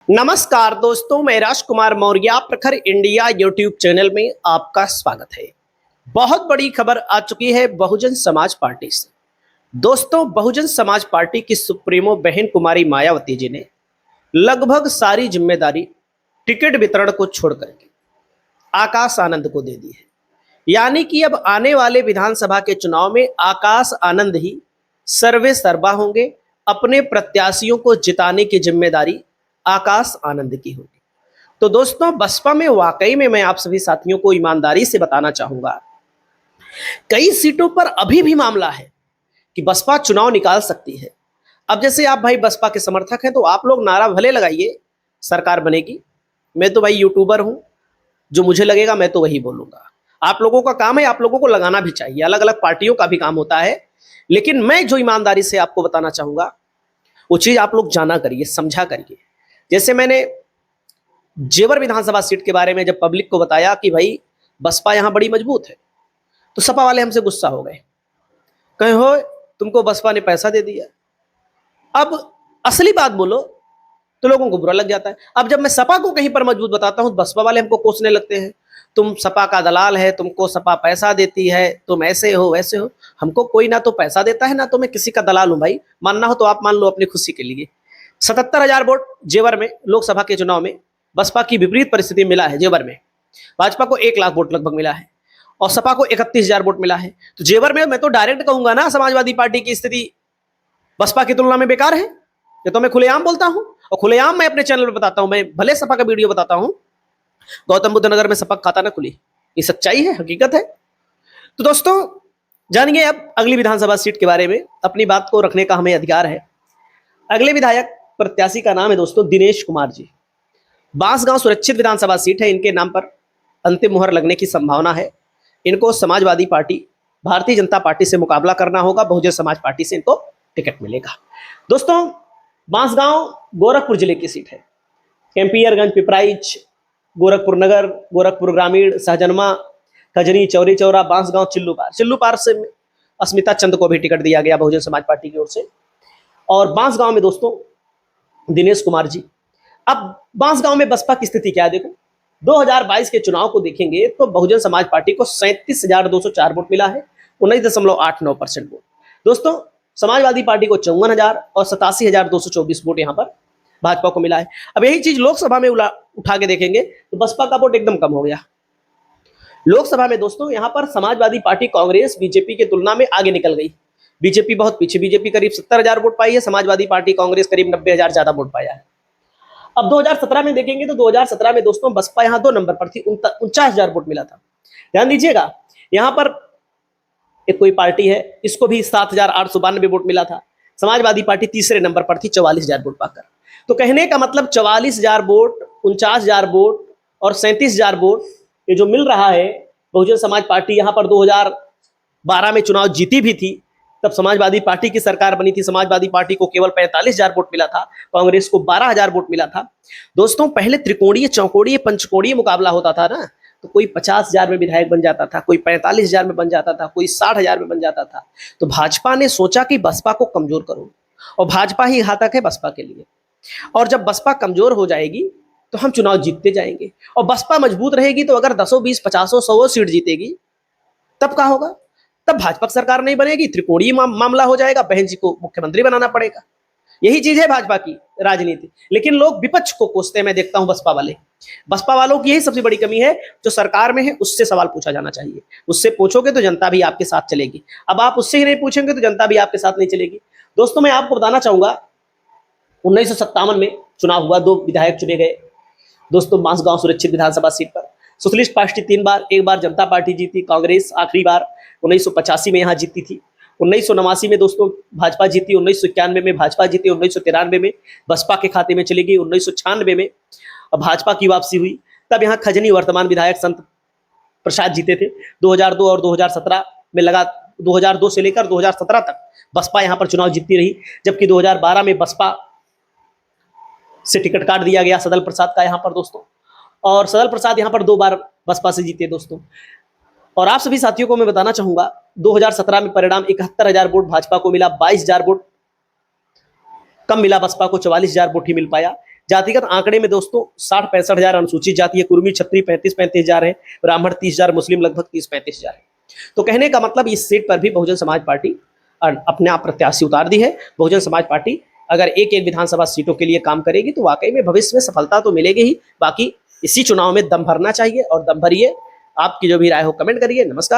नमस्कार दोस्तों, मैं राजकुमार मौर्य प्रखर इंडिया यूट्यूब चैनल में आपका स्वागत है। बहुत बड़ी खबर आ चुकी है बहुजन समाज पार्टी से। दोस्तों, बहुजन समाज पार्टी की सुप्रीमो बहन कुमारी मायावती जी ने लगभग सारी जिम्मेदारी टिकट वितरण को छोड़ करके आकाश आनंद को दे दी है। यानी कि अब आने वाले विधानसभा के चुनाव में आकाश आनंद ही सर्वे सर्वा होंगे। अपने प्रत्याशियों को जिताने की जिम्मेदारी आकाश आनंद की होगी। तो दोस्तों, बसपा में वाकई में मैं आप सभी साथियों को ईमानदारी से बताना चाहूंगा, कई सीटों पर अभी भी मामला है कि बसपा चुनाव निकाल सकती है। अब जैसे आप भाई बसपा के समर्थक हैं तो आप लोग नारा भले लगाइए सरकार बनेगी। मैं तो भाई यूट्यूबर हूं, जो मुझे लगेगा मैं तो वही बोलूंगा। आप लोगों का काम है, आप लोगों को लगाना भी चाहिए। अलग अलग पार्टियों का भी काम होता है, लेकिन मैं जो ईमानदारी से आपको बताना चाहूंगा वो चीज आप लोग जाना करिए, समझा करिए। जैसे मैंने जेवर विधानसभा सीट के बारे में जब पब्लिक को बताया कि भाई बसपा यहां बड़ी मजबूत है, तो सपा वाले हमसे गुस्सा हो गए, कहे हो तुमको बसपा ने पैसा दे दिया। अब असली बात बोलो तो लोगों को बुरा लग जाता है। अब जब मैं सपा को कहीं पर मजबूत बताता हूं, बसपा वाले हमको कोसने लगते हैं, तुम सपा का दलाल है, तुमको सपा पैसा देती है, तुम ऐसे हो वैसे हो। हमको कोई ना तो पैसा देता है, ना तो मैं किसी का दलाल हूं। भाई मानना हो तो आप मान लो अपनी खुशी के लिए। 77,000 वोट जेवर में लोकसभा के चुनाव में बसपा की विपरीत परिस्थिति मिला है। जेवर में भाजपा को 1 लाख वोट लगभग मिला है और सपा को 31,000 वोट मिला है। तो जेवर में मैं तो डायरेक्ट कहूंगा ना, समाजवादी पार्टी की स्थिति बसपा की तुलना में बेकार है। ये तो मैं खुलेआम बोलता हूं और खुलेआम मैं अपने चैनल पर बताता हूं। मैं भले सपा का वीडियो बताता हूं, गौतम बुद्ध नगर में सपा खाता ना खुली, ये सच्चाई है, हकीकत है। तो दोस्तों जानिए अब अगली विधानसभा सीट के बारे में। अपनी बात को रखने का हमें अधिकार है। अगले विधायक प्रत्याशी का नाम है दोस्तों दिनेश कुमार जी। बांसगांव सुरक्षित विधानसभा सीट है, इनके नाम पर अंतिम मुहर लगने की संभावना है। इनको समाजवादी पार्टी भारतीय जनता पार्टी से मुकाबला करना होगा, बहुजन समाज पार्टी से इनको टिकट मिलेगा। दोस्तों, बांसगांव गोरखपुर जिले की सीट है। कैंपियरगंज, पिपराइच, गोरखपुर नगर, गोरखपुर ग्रामीण, सहजनमा, खजनी, चौरी चौरा, बांसगांव, चिल्लूपार से अस्मिता चंद को भी टिकट दिया गया बहुजन समाज पार्टी की ओर से। और बांसगांव में दोस्तों दिनेश कुमार जी। अब बांसगांव में बसपा की स्थिति क्या है देखो। 2022 के चुनाव को देखेंगे तो बहुजन समाज पार्टी को 37,204 वोट मिला है, 19.89% वोट। दोस्तों, समाजवादी पार्टी को 54,000 और 87,224 वोट यहां पर भाजपा को मिला है। अब यही चीज लोकसभा में उठा के देखेंगे तो बसपा का वोट एकदम कम हो गया। लोकसभा में दोस्तों यहां पर समाजवादी पार्टी कांग्रेस बीजेपी की तुलना में आगे निकल गई। बीजेपी बहुत पीछे, बीजेपी करीब 70,000 वोट पाई है, समाजवादी पार्टी कांग्रेस करीब 90,000 ज्यादा वोट पाया है। अब 2017 में देखेंगे तो 2017 में दोस्तों बसपा यहां 2 नंबर पर थी, 49,000 वोट मिला था। ध्यान दीजिएगा, यहां पर एक कोई पार्टी है, इसको भी 7,892 वोट मिला था। समाजवादी पार्टी तीसरे नंबर पर थी 44,000 वोट पाकर। तो कहने का मतलब 44,000 वोट, 49,000 वोट और 37,000 वोट ये जो मिल रहा है, बहुजन समाज पार्टी यहां पर 2012 में चुनाव जीती भी थी, तब समाजवादी पार्टी की सरकार बनी थी। समाजवादी पार्टी को केवल 45,000 वोट मिला था, कांग्रेस को 12,000 वोट मिला था। दोस्तों पहले त्रिकोणीय, चौकोणीय, पंचकोणीय मुकाबला होता था ना, तो कोई 50,000 में विधायक बन जाता था, कोई 45,000 में बन जाता था, कोई 60,000 में बन जाता था। तो भाजपा ने सोचा कि बसपा को कमजोर करो, और भाजपा ही घातक है बसपा के लिए। और जब बसपा कमजोर हो जाएगी तो हम चुनाव जीतते जाएंगे, और बसपा मजबूत रहेगी तो अगर 10, 20, 50, 100 सीट जीतेगी तब क्या होगा? तब भाजपा सरकार नहीं बनेगी, त्रिकोणीय मामला हो जाएगा, बहन जी को मुख्यमंत्री बनाना पड़ेगा। यही चीज है भाजपा की राजनीति। लेकिन लोग विपक्ष को कोसते हैं, मैं देखता हूं बसपा वालों की यही सबसे बड़ी कमी है। जो सरकार में है उससे सवाल पूछा जाना चाहिए, उससे पूछोगे तो जनता भी आपके साथ चलेगी। अब आप उससे ही नहीं पूछेंगे तो जनता भी आपके साथ नहीं चलेगी। दोस्तों मैं आपको बताना चाहूंगा, 1957 में चुनाव हुआ, 2 विधायक चुने गए दोस्तों बांसगांव सुरक्षित विधानसभा सीट पर। सोशलिस्ट पार्टी 3 बार, एक बार जनता पार्टी जीती, कांग्रेस आखिरी बार 1985 में यहां जीती थी। 1989 में दोस्तों भाजपा जीती, 1991 में भाजपा जीती, 1993 में बसपा के खाते में चली गई, 1996 में भाजपा की वापसी हुई। तब यहाँ खजनी वर्तमान विधायक संत प्रसाद जीते थे। 2002 और 2017 में लगा, 2002 से लेकर 2017 तक बसपा यहाँ पर चुनाव जीतती रही, जबकि 2012 में बसपा से टिकट काट दिया गया सदल प्रसाद का यहाँ पर दोस्तों, और सदल प्रसाद यहाँ पर 2 बार बसपा से जीते दोस्तों। और आप सभी साथियों को मैं बताना चाहूंगा, 2017 में परिणाम 71,000 वोट भाजपा को मिला, 22,000 वोट कम मिला बसपा को, 44,000 वोट ही मिल पाया। जातिगत आंकड़े में दोस्तों 60-65 हजार अनुसूचित जाति है, कुर्मी क्षत्रिय 35-35 हजार है, ब्राह्मण 30 हजार, मुस्लिम लगभग 30-35 हजार है। तो कहने का मतलब इस सीट पर भी बहुजन समाज पार्टी अपने आप प्रत्याशी उतार दी है। बहुजन समाज पार्टी अगर एक एक विधानसभा सीटों के लिए काम करेगी तो वाकई में भविष्य में सफलता तो मिलेगी ही, बाकी इसी चुनाव में दम भरना चाहिए और दम भरिए। आपकी जो भी राय हो कमेंट करिए। नमस्कार।